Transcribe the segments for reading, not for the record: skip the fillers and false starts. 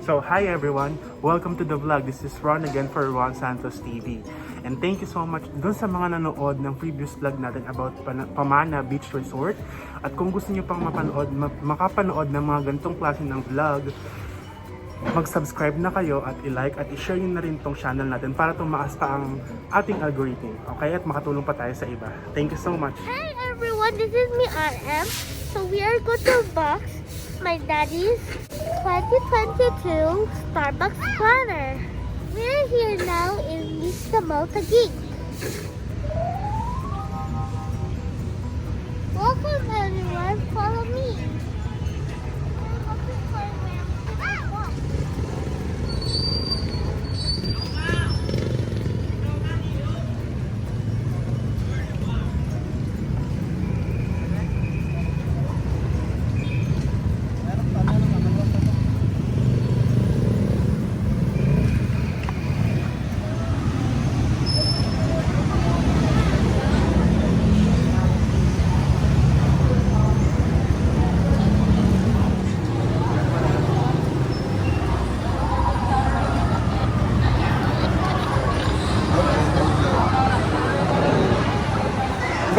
So, hi everyone! Welcome to the vlog. This is Ron again for RonSantos TV. And thank you so much dun sa mga nanood ng previous vlog natin about Pamana Beach Resort. At kung gusto niyo pang makapanood ng mga ganitong klase ng vlog, mag-subscribe na kayo at i-like at i-share nyo na rin tong channel natin para tumaas pa ang ating algorithm. Okay? At makatulong pa tayo sa iba. Thank you so much! Hi everyone! This is me, RM. So we are going to box my daddy's 2022 Starbucks planner. We're here now in Vista Mall Taguig. Welcome everyone, follow me.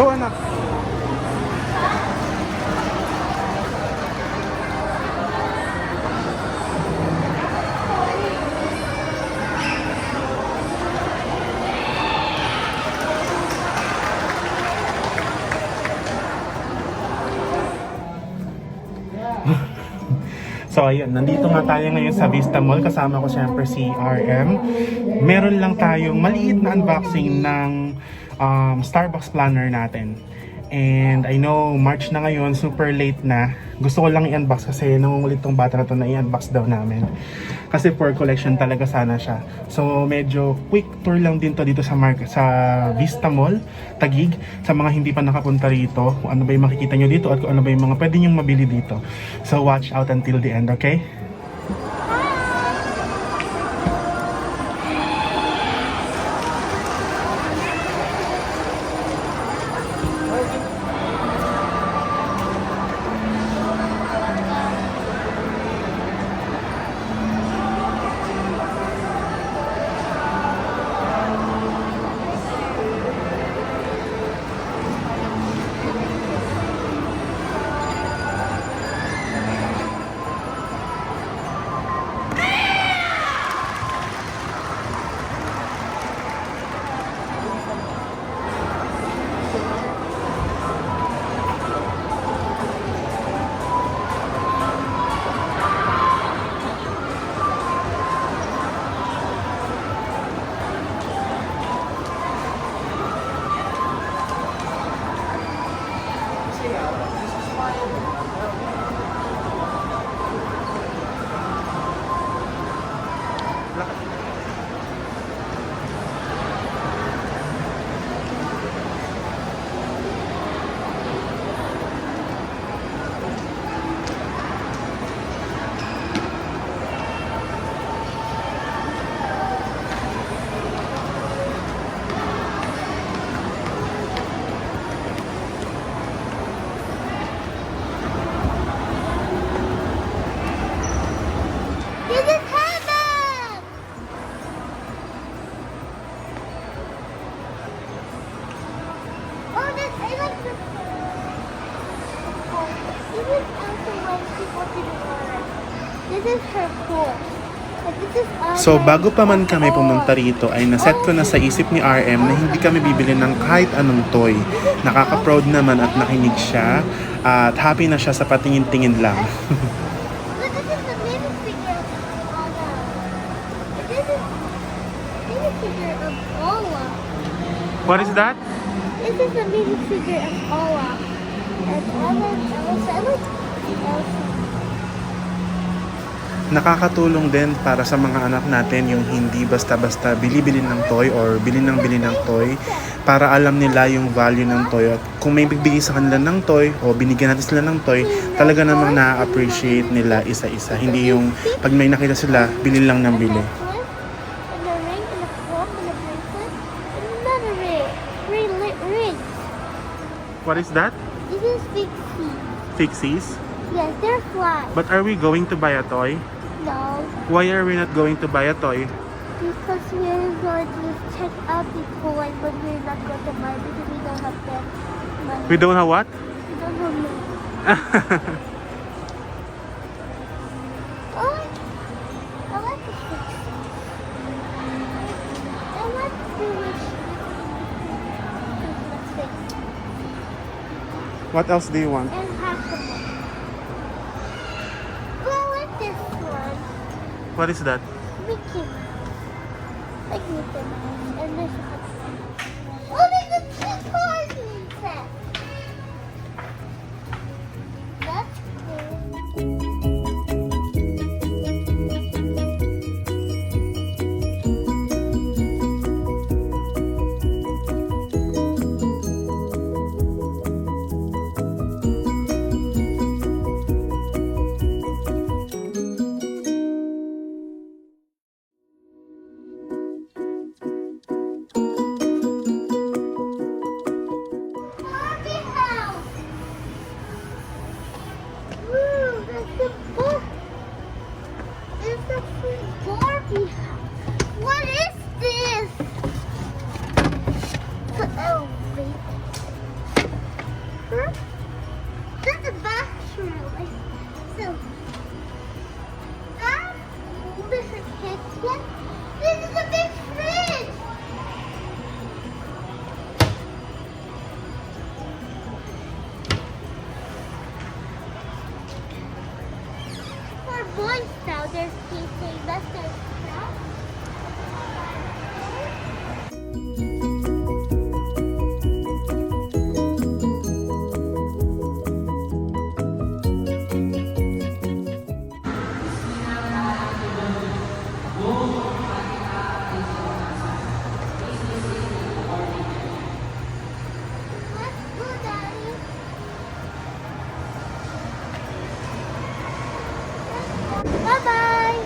Go anak! So ayun, nandito nga tayo ngayon sa Vista Mall. Kasama ko siyempre si RM. Meron lang tayong maliit na unboxing ng Starbucks planner natin. And I know March na ngayon, super late na. Gusto ko lang i-unbox kasi nangungulit tong bata na to na i-unbox daw namin. Kasi for collection talaga sana siya. So medyo quick tour lang din to dito sa Vista Mall Taguig. Sa mga hindi pa nakapunta rito, kung ano ba yung makikita nyo dito at kung ano ba yung mga pwede nyong mabili dito. So watch out until the end, okay? So bago pa man kami pumunta rito ay naset ko na sa isip ni RM na hindi kami bibili ng kahit anong toy. Nakaka-proud naman at nakinig siya at happy na siya sa patingin-tingin lang. What is that? This is a mini figure of Ola. And Elsa. Nakakatulong din para sa mga anak natin yung hindi basta-basta bili-bili ng toy or bili ng toy para alam nila yung value ng toy. At kung may bibigay sa kanila ng toy o binigyan natin sila ng toy, talaga namang na-appreciate nila isa-isa. Hindi yung pag may nakita sila, bili lang ng bili. What is that? This is fixies. Fixies? Yes, they're flat. But are we going to buy a toy? No. Why are we not going to buy a toy? Because we're going to check out the toy, but we're not going to buy because we don't have that money. We don't have what? We don't have money. Oh, I like the fix. I like the wish. Christmas fix. What else do you want? And half the money. Oh, I like this one. What is that? Mickey Mouse. Like Mickey Mouse. And there's a oh, there's a two-card set. That's cool. Barbie house. Ooh, that's the book. It's the free Barbie house. What is this? Oh, wait. Huh? That's a bathroom. So, that's cool. There's a kitchen. This is a big fridge. For boys now, there's KK Buster's now. Let's go, Daddy. Bye-bye.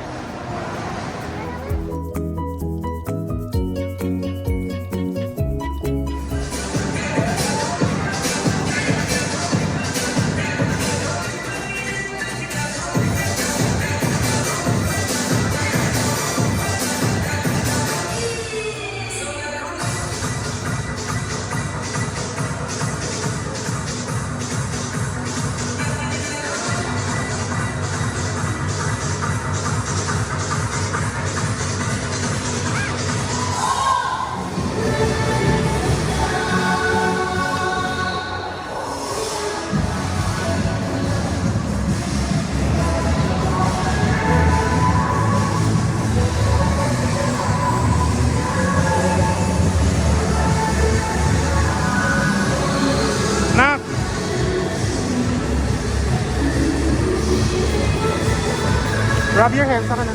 Nak! Rub your hands. Saka na.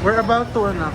We're about to anak.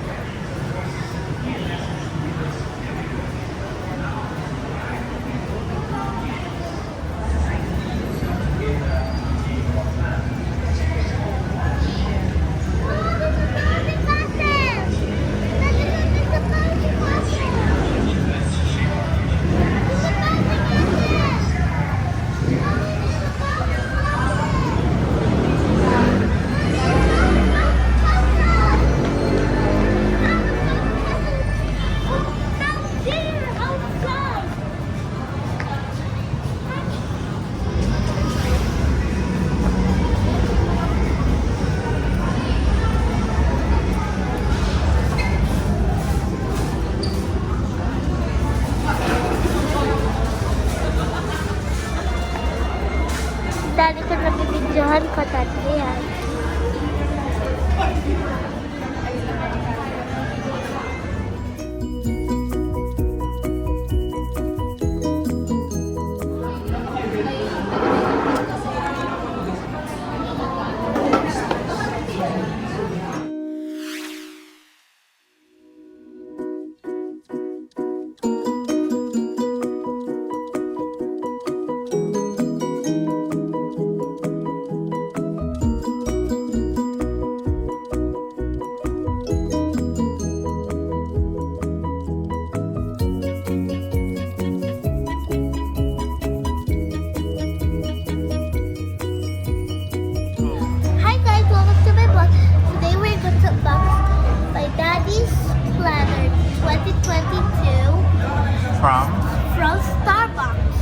2022 From? from Starbucks.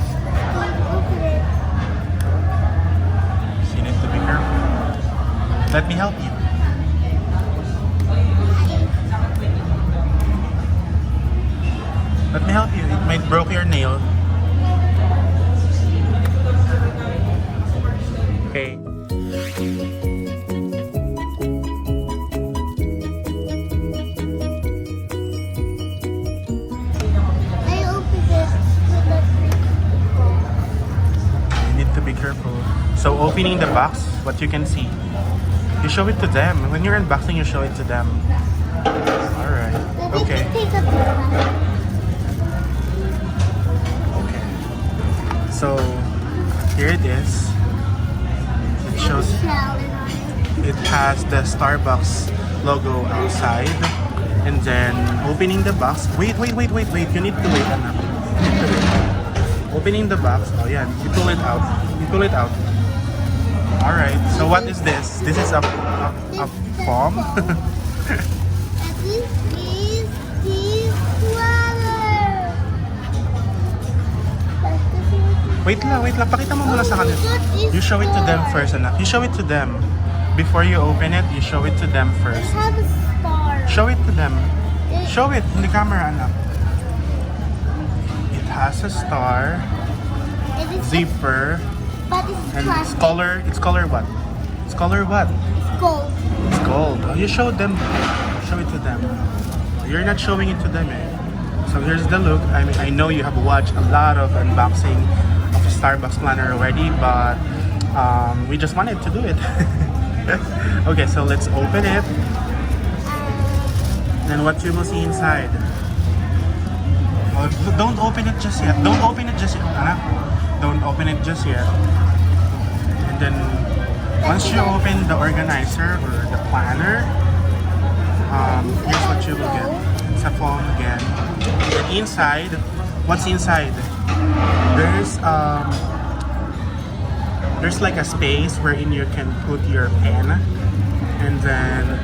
So open it. So you need to be careful. Let me help you. Let me help you. It might broke your nail. Okay. I opened it with a You need to be careful. So opening the box, what you can see, you show it to them. When you're unboxing, you show it to them. Alright. Okay. Take a picture. Okay. So here it is. It shows it has the Starbucks logo outside. And then opening the box. Wait. You need to wait, Anna. You need to wait. Opening the box. Oh yeah, you pull it out. Alright, so what is this? This is a foam? And this is the sweater. Wait lang. Pakita mo muna sa kanila. You show it to them first, anak. You show it to them. Before you open it, you show it to them It first. has a star. Show it to them. Show it in the camera, anak. It has a star, It is zipper, but it's and plastic. it's color what? It's color what? It's gold. It's gold. Oh, you showed them. Show it to them. You're not showing it to them, eh? So here's the look. I mean, I know you have watched a lot of unboxing of a Starbucks planner already, but we just wanted to do it. Okay, so let's open it. And what you will see inside. Oh, don't open it just yet. Don't open it just yet, Anna. Don't open it just yet. And then once you open the organizer or the planner, here's what you will get. It's a foam again. And inside, what's inside? There's like a space wherein you can put your pen, and then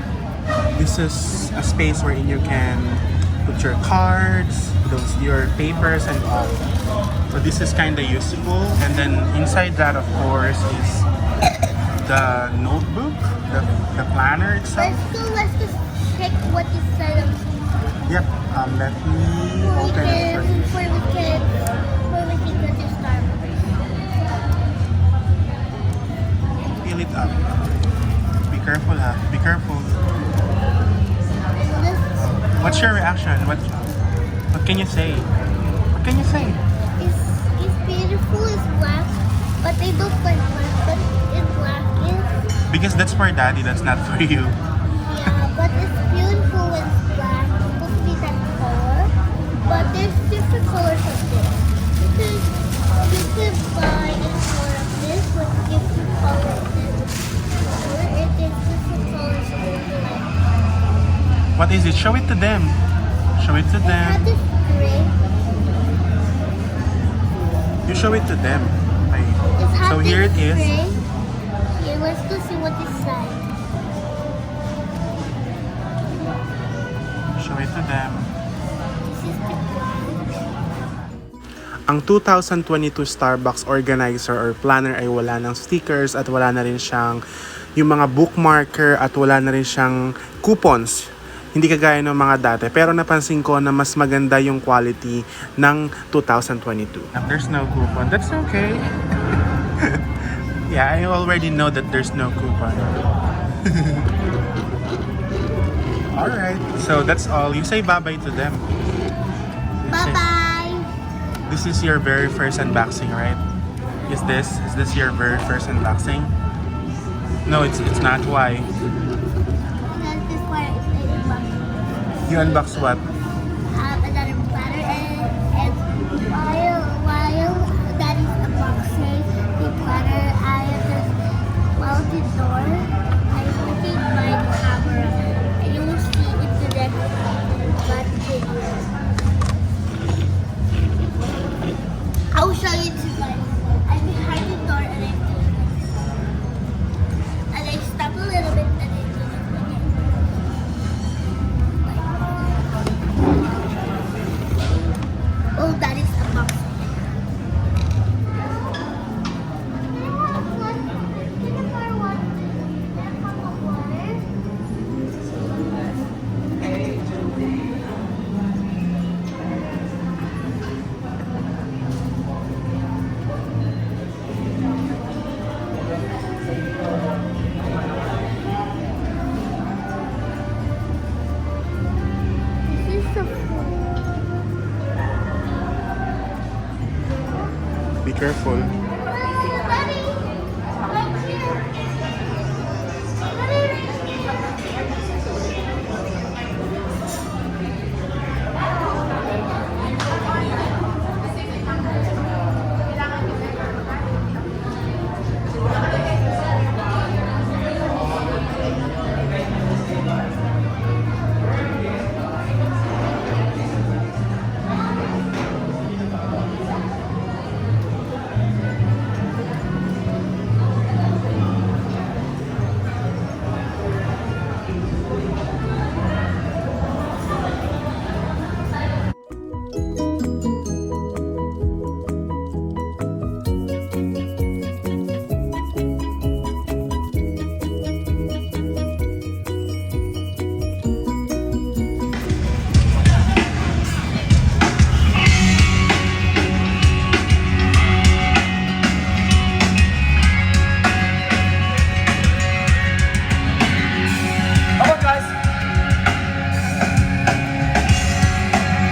this is a space wherein you can put your cards, your papers and all. So this is kind of useful. And then inside that, of course, is the notebook, the planner itself. Let's just check what is inside of Yep. Let me open it for you. before we can go to Starbucks. Peel it up. Be careful, ha. Be careful. What's your reaction? What can you say? What can you say? It's beautiful, it's black, but they don't like black, but it's black is Because that's for daddy, that's not for you. yeah, but it's beautiful when it's black. It's supposed to be that color. But there's different colors of this. You could buy a color of this, but gives you color of this color. It is different colors of this. What is it? Show it to them. Show it to It had them. this gray. You show it to them. Okay. It had So here it this is. gray. Here, let's go see what this says. Show it to them. This is the black. Ang 2022 Starbucks organizer or planner ay wala ng stickers at wala na rin siyang yung mga bookmarker at wala na rin siyang coupons. Hindi kagaya ng mga dati. Pero napansin ko na mas maganda yung quality ng 2022. There's no coupon. That's okay. Yeah, I already know that there's no coupon. Alright, so that's all. You say bye-bye to them. You say- Bye-bye. This is your very first unboxing, right? Is this your very first unboxing? No, it's not. Why? Because this part is a box. You unbox what? Another platter and while that is unboxing the platter, I just close the door. I'm looking by the camera and you will see it the next video. I will show you tonight. I'm behind the door and I stop a little bit and I do it again. Be careful.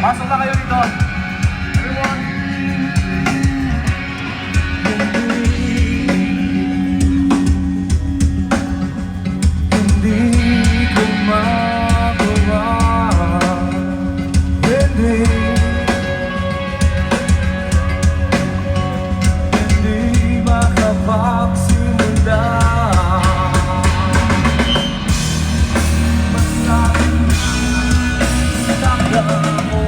Pasok na kayo dito. Everyone. Hindi ko magawa. Hindi makapagsimula. Masakit takdam mo.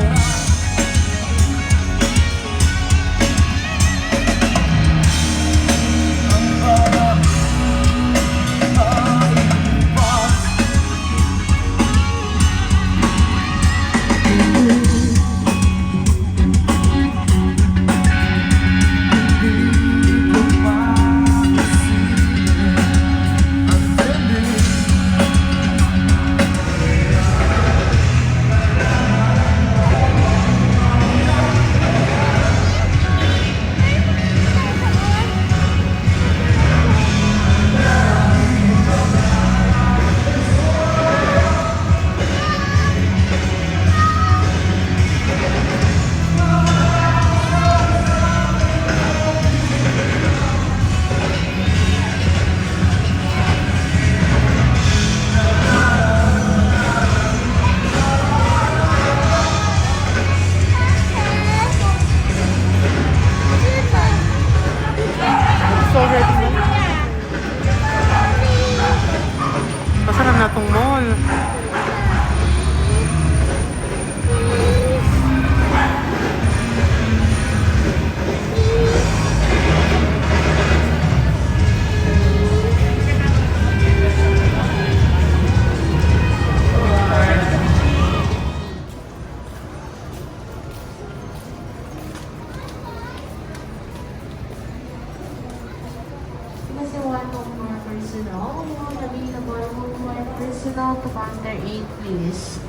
So ready na. Pasarap na tong mall. Kasi one home more personal. One available home more personal to counter 8, please.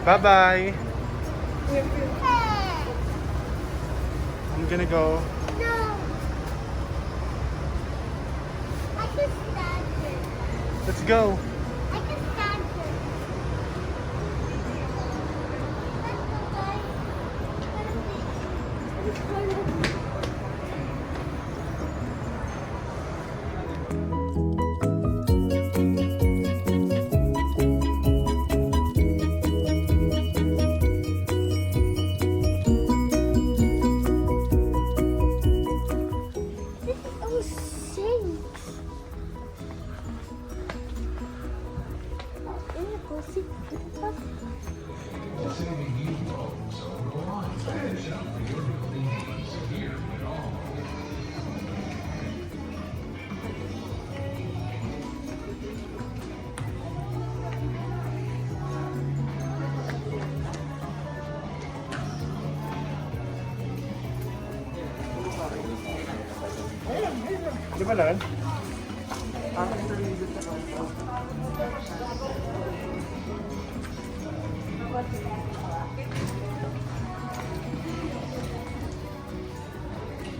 Bye-bye. I'm gonna go. No. I can stand here. Let's go. I can stand here. Oh, sinks. Di ba lang?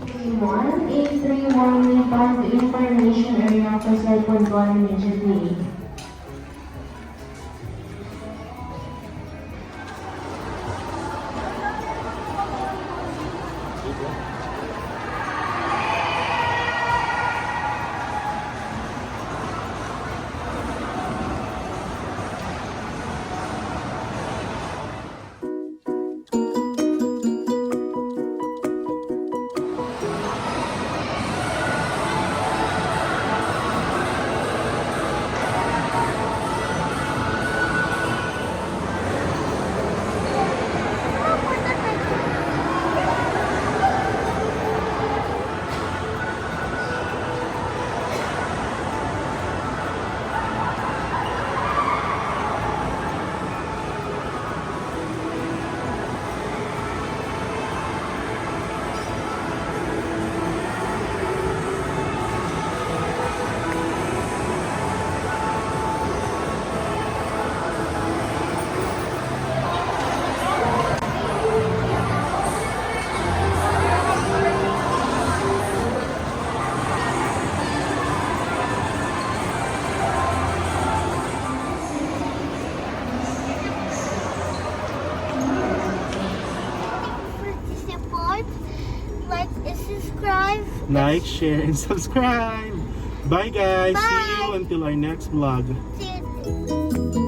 1831 respond to information area for cell phone call immediately. Like and subscribe. Like, share, and subscribe. Bye guys. Bye. See you until our next vlog. See you.